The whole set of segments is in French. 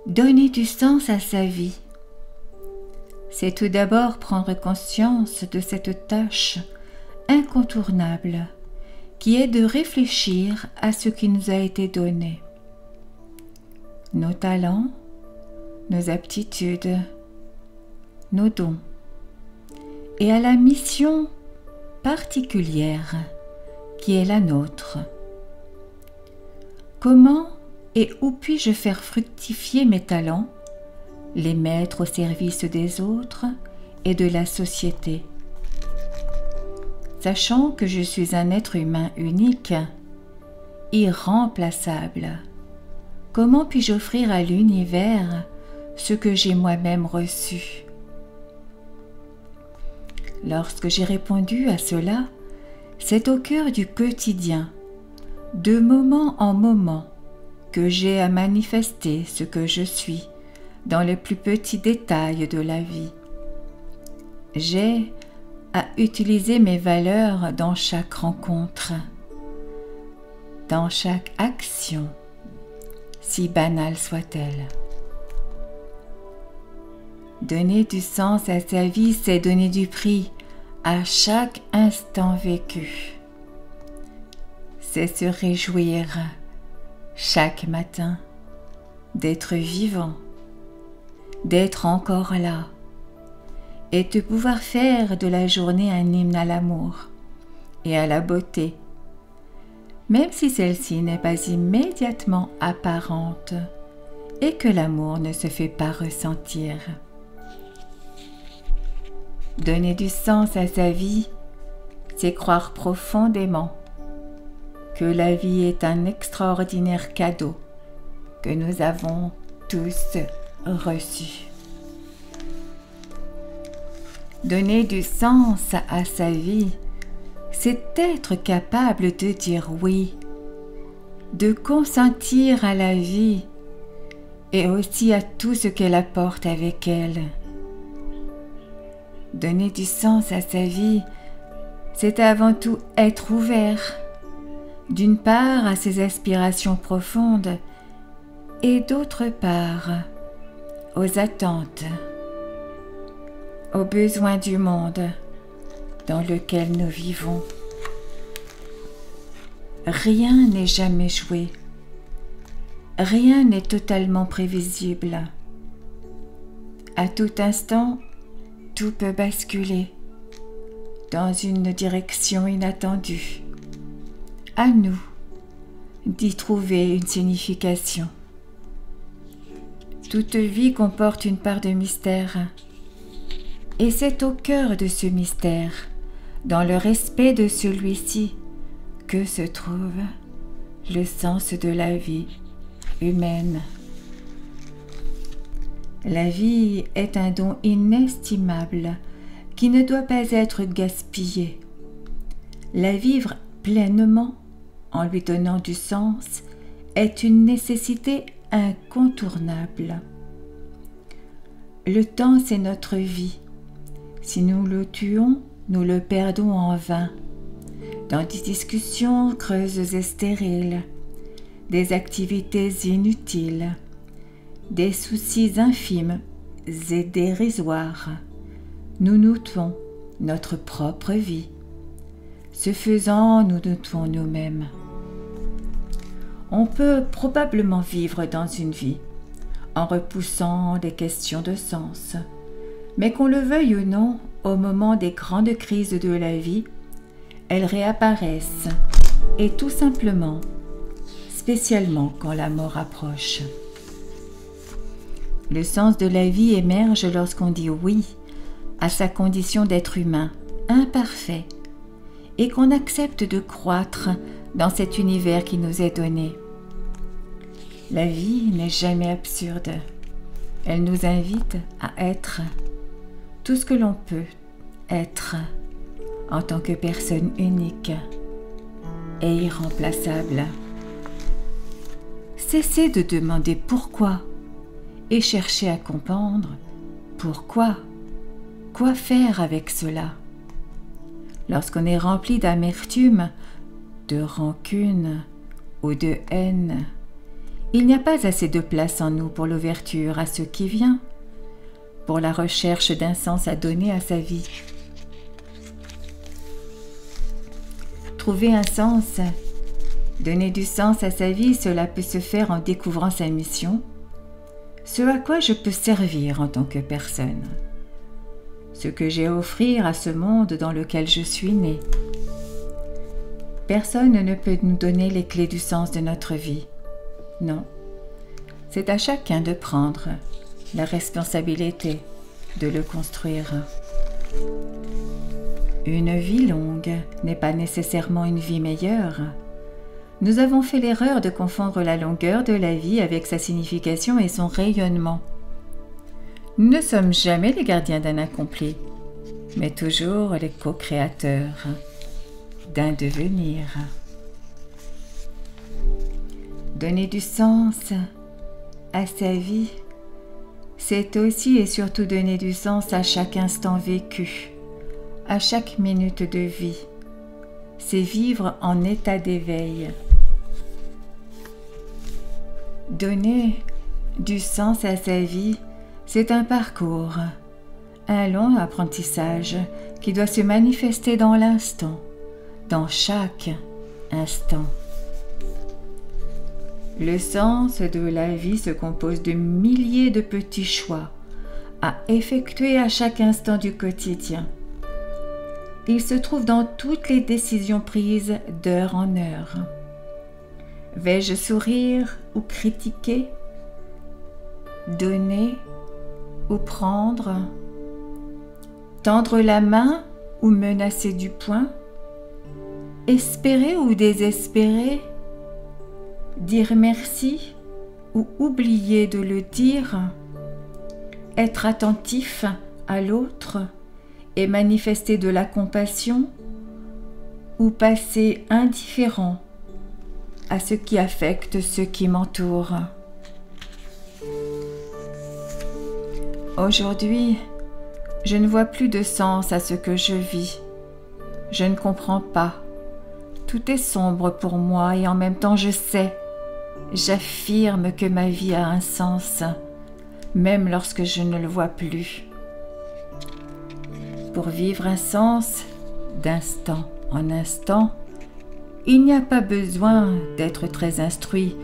Donner du sens à sa vie, c'est tout d'abord prendre conscience de cette tâche incontournable qui est de réfléchir à ce qui nous a été donné. Nos talents, nos aptitudes, nos dons, et à la mission particulière qui est la nôtre. Comment et où puis-je faire fructifier mes talents, les mettre au service des autres et de la société? Sachant que je suis un être humain unique, irremplaçable, comment puis-je offrir à l'univers ce que j'ai moi-même reçu? Lorsque j'ai répondu à cela, c'est au cœur du quotidien, de moment en moment, que j'ai à manifester ce que je suis dans les plus petits détails de la vie. J'ai à utiliser mes valeurs dans chaque rencontre, dans chaque action, si banale soit-elle. Donner du sens à sa vie, c'est donner du prix à chaque instant vécu. C'est se réjouir chaque matin d'être vivant, d'être encore là, et de pouvoir faire de la journée un hymne à l'amour et à la beauté, même si celle-ci n'est pas immédiatement apparente et que l'amour ne se fait pas ressentir. Donner du sens à sa vie, c'est croire profondément que la vie est un extraordinaire cadeau que nous avons tous reçu. Donner du sens à sa vie, c'est être capable de dire oui, de consentir à la vie et aussi à tout ce qu'elle apporte avec elle. Donner du sens à sa vie, c'est avant tout être ouvert, d'une part à ses aspirations profondes et d'autre part aux attentes, aux besoins du monde dans lequel nous vivons. Rien n'est jamais joué, rien n'est totalement prévisible. À tout instant, tout peut basculer dans une direction inattendue. À nous d'y trouver une signification. Toute vie comporte une part de mystère, et c'est au cœur de ce mystère, dans le respect de celui-ci, que se trouve le sens de la vie humaine. La vie est un don inestimable qui ne doit pas être gaspillé. La vivre pleinement, en lui donnant du sens, est une nécessité incontournable. Le temps, c'est notre vie. Si nous le tuons, nous le perdons en vain, dans des discussions creuses et stériles, des activités inutiles, des soucis infimes et dérisoires. Nous nous tuons notre propre vie. Ce faisant, nous nous tuons nous-mêmes. On peut probablement vivre dans une vie en repoussant des questions de sens, mais qu'on le veuille ou non, au moment des grandes crises de la vie, elles réapparaissent, et tout simplement, spécialement quand la mort approche. Le sens de la vie émerge lorsqu'on dit oui à sa condition d'être humain, imparfait, et qu'on accepte de croître dans cet univers qui nous est donné. La vie n'est jamais absurde. Elle nous invite à être tout ce que l'on peut être en tant que personne unique et irremplaçable. Cessez de demander pourquoi et cherchez à comprendre pourquoi. Quoi faire avec cela? Lorsqu'on est rempli d'amertume, de rancune ou de haine, Il n'y a pas assez de place en nous pour l'ouverture à ce qui vient, pour la recherche d'un sens à donner à sa vie. Trouver un sens, donner du sens à sa vie, cela peut se faire en découvrant sa mission, ce à quoi je peux servir en tant que personne, ce que j'ai à offrir à ce monde dans lequel je suis né. Personne ne peut nous donner les clés du sens de notre vie. Non, c'est à chacun de prendre la responsabilité de le construire. Une vie longue n'est pas nécessairement une vie meilleure. Nous avons fait l'erreur de confondre la longueur de la vie avec sa signification et son rayonnement. Nous ne sommes jamais les gardiens d'un accompli, mais toujours les co-créateurs d'un devenir. Donner du sens à sa vie, c'est aussi et surtout donner du sens à chaque instant vécu, à chaque minute de vie. C'est vivre en état d'éveil. Donner du sens à sa vie, c'est un parcours, un long apprentissage qui doit se manifester dans l'instant, dans chaque instant. Le sens de la vie se compose de milliers de petits choix à effectuer à chaque instant du quotidien. Il se trouve dans toutes les décisions prises d'heure en heure. Vais-je sourire ou critiquer? Donner ou prendre? Tendre la main ou menacer du poing? Espérer ou désespérer? Dire merci ou oublier de le dire? Être attentif à l'autre et manifester de la compassion ou passer indifférent à ce qui affecte ceux qui m'entourent? Aujourd'hui, je ne vois plus de sens à ce que je vis. Je ne comprends pas. Tout est sombre pour moi et en même temps je sais. J'affirme que ma vie a un sens, même lorsque je ne le vois plus. Pour vivre un sens, d'instant en instant, il n'y a pas besoin d'être très instruit,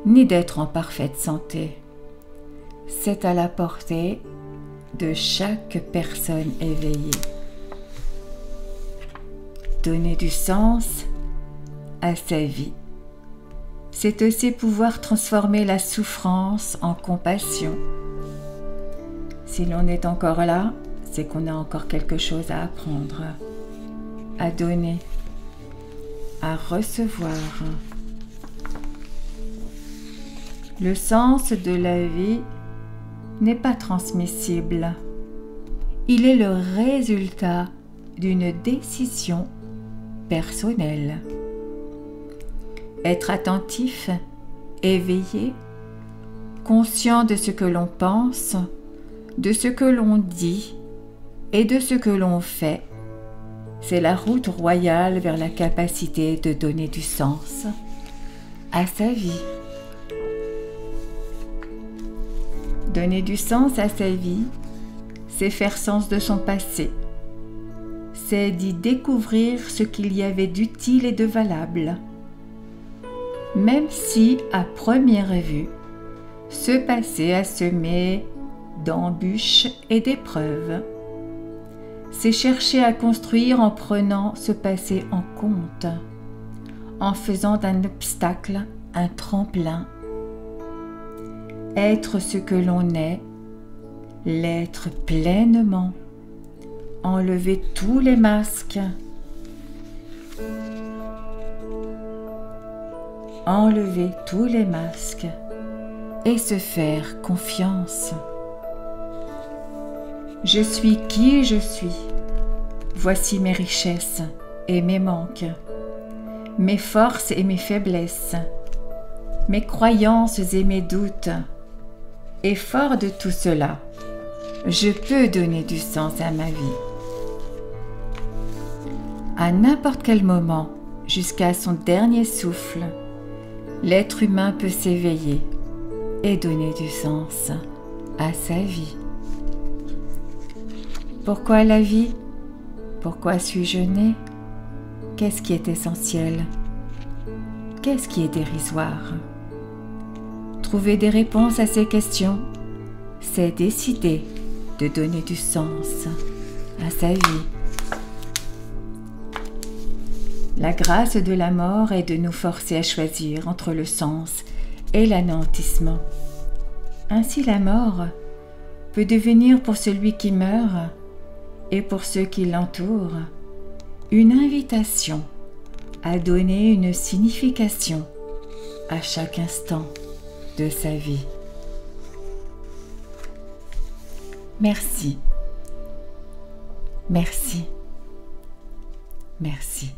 ni d'être en parfaite santé. C'est à la portée de chaque personne éveillée. Donner du sens à sa vie, c'est aussi pouvoir transformer la souffrance en compassion. Si l'on est encore là, c'est qu'on a encore quelque chose à apprendre, à donner, à recevoir. Le sens de la vie n'est pas transmissible. Il est le résultat d'une décision personnelle. Être attentif, éveillé, conscient de ce que l'on pense, de ce que l'on dit et de ce que l'on fait, c'est la route royale vers la capacité de donner du sens à sa vie. Donner du sens à sa vie, c'est faire sens de son passé. C'est d'y découvrir ce qu'il y avait d'utile et de valable. Même si, à première vue, ce passé a semé d'embûches et d'épreuves. C'est chercher à construire en prenant ce passé en compte, en faisant d'un obstacle un tremplin. Être ce que l'on est, l'être pleinement, enlever tous les masques, et se faire confiance. Je suis qui je suis. Voici mes richesses et mes manques, mes forces et mes faiblesses, mes croyances et mes doutes. Et fort de tout cela, je peux donner du sens à ma vie. À n'importe quel moment, jusqu'à son dernier souffle, l'être humain peut s'éveiller et donner du sens à sa vie. Pourquoi la vie? Pourquoi suis-je né? Qu'est-ce qui est essentiel? Qu'est-ce qui est dérisoire? Trouver des réponses à ces questions, c'est décider de donner du sens à sa vie. La grâce de la mort est de nous forcer à choisir entre le sens et l'anéantissement. Ainsi la mort peut devenir pour celui qui meurt et pour ceux qui l'entourent une invitation à donner une signification à chaque instant de sa vie. Merci. Merci. Merci.